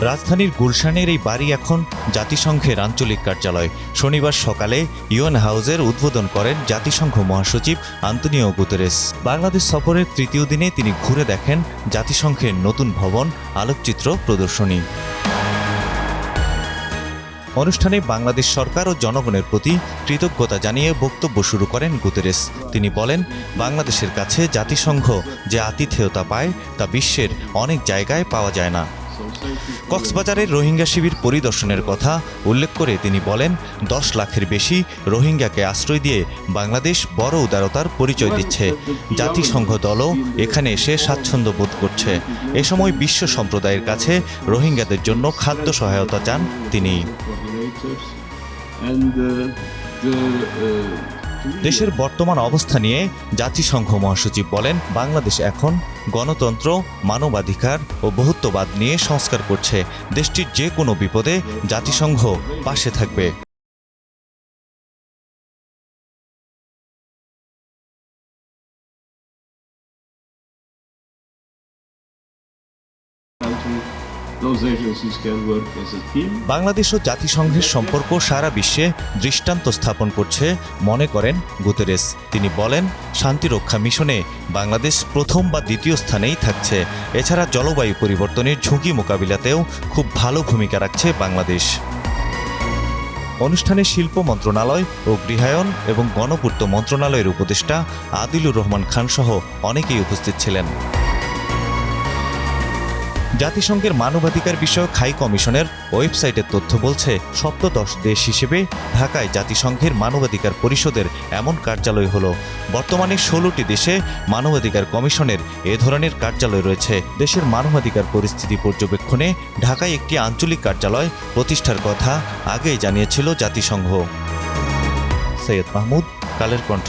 রাজধানীর গুলশানের এই বাড়ি এখন জাতিসংঘের আঞ্চলিক কার্যালয়। শনিবার সকালে ইউএন হাউসের উদ্বোধন করেন জাতিসংঘ মহাসচিব আন্তোনিও গুতেরেস। বাংলাদেশ সফরের তৃতীয় দিনে তিনি ঘুরে দেখেন জাতিসংঘের নতুন ভবন, আলোকচিত্র প্রদর্শনী। অনুষ্ঠানে বাংলাদেশ সরকার ও জনগণের প্রতি কৃতজ্ঞতা জানিয়ে বক্তব্য শুরু করেন গুতেরেস। তিনি বলেন, বাংলাদেশের কাছে জাতিসংঘ যে আতিথেয়তা পায় তা বিশ্বের অনেক জায়গায় পাওয়া যায় না। কক্সবাজারের রোহিঙ্গা শিবির পরিদর্শনের কথা উল্লেখ করে তিনি বলেন, 10 লাখের বেশি রোহিঙ্গাকে আশ্রয় দিয়ে বাংলাদেশ বড় উদারতার পরিচয় দিচ্ছে। জাতিসংঘ দলও এখানে এসে স্বাচ্ছন্দ্য বোধ করছে। এ সময় বিশ্ব সম্প্রদায়ের কাছে রোহিঙ্গাদের জন্য খাদ্য সহায়তা চান তিনি। দেশের বর্তমান অবস্থা নিয়ে জাতিসংঘ মহাসচিব বলেন, বাংলাদেশ এখন গণতন্ত্র, মানবাধিকার ও বহুত্ববাদ নিয়ে সংস্কার করছে। দেশটির যে কোনো বিপদে জাতিসংঘ পাশে থাকবে। বাংলাদেশ ও জাতিসংঘের সম্পর্ক সারা বিশ্বে দৃষ্টান্ত স্থাপন করছে মনে করেন গুতেরেস। তিনি বলেন, শান্তিরক্ষা মিশনে বাংলাদেশ প্রথম বা দ্বিতীয় স্থানেই থাকছে। এছাড়া জলবায়ু পরিবর্তনের ঝুঁকি মোকাবিলাতেও খুব ভালো ভূমিকা রাখছে বাংলাদেশ। অনুষ্ঠানে শিল্প মন্ত্রণালয় ও গৃহায়ন এবং গণপূর্ত মন্ত্রণালয়ের উপদেষ্টা আদিলুর রহমান খান সহ অনেকেই উপস্থিত ছিলেন। জাতিসংঘের মানবাধিকার বিষয়ক হাই কমিশনের ওয়েবসাইটের তথ্য বলছে, সপ্তদশ দেশ হিসেবে ঢাকায় জাতিসংঘের মানবাধিকার পরিষদের এমন কার্যালয় হলো। বর্তমানে 16টি দেশে মানবাধিকার কমিশনের এ ধরনের কার্যালয় রয়েছে। দেশের মানবাধিকার পরিস্থিতি পর্যবেক্ষণে ঢাকায় একটি আঞ্চলিক কার্যালয় প্রতিষ্ঠার কথা আগেই জানিয়েছিল জাতিসংঘ। সৈয়দ মাহমুদ, কালের কণ্ঠ।